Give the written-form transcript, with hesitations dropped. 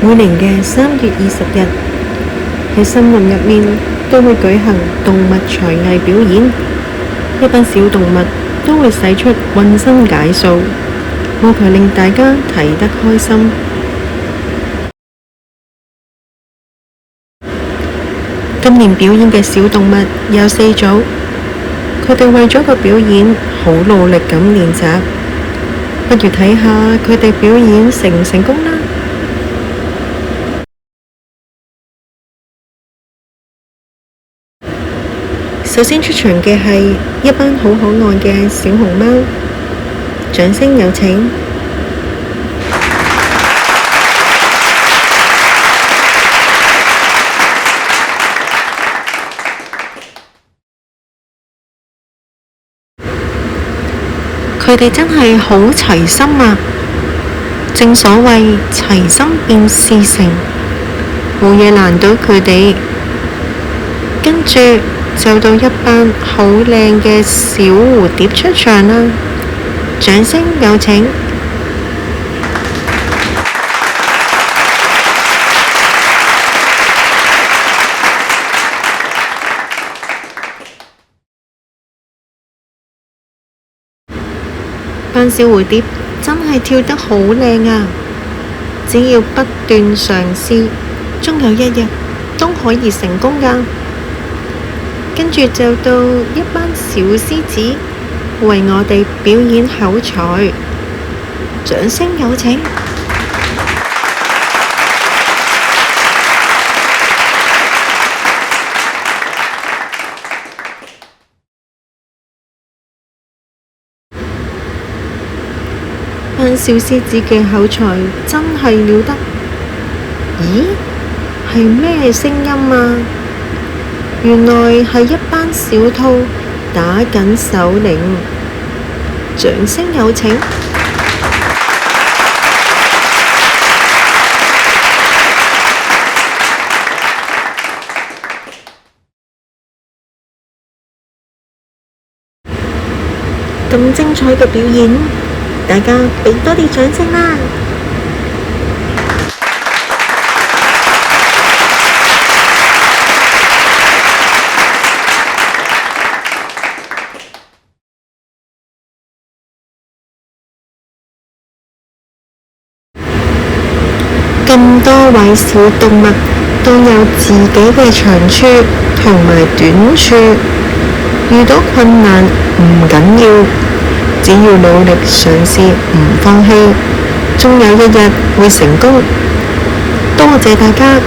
每年嘅3月20日，喺森林入面都會舉行動物才藝表演，一班小動物都會使出渾身解數，務求令大家睇得開心。今年表演嘅小動物有4組，佢哋為咗個表演好努力咁練習，不如睇下佢哋表演成唔成功啦。首先出場嘅係一班好可愛嘅小熊貓，掌聲有請。佢哋真係好齊心啊！正所謂齊心便事成，冇嘢難到佢哋。跟住就到一班好靚嘅小蝴蝶出場啦，掌聲有請。班小蝴蝶真係跳得好靚啊！只要不斷嘗試，終有一日都可以成功㗎。跟住就到一班小獅子為我哋表演口才，掌聲有請。班小獅子嘅口才真係了得。咦？係咩聲音啊？原來係一班小兔打緊手鈴，掌聲有請。咁精彩嘅表演，大家俾多啲掌聲啦！咁多位小動物都有自己嘅長處同埋短處，遇到困難唔緊要，只要努力嘗試唔放棄，終有一日會成功。多謝大家。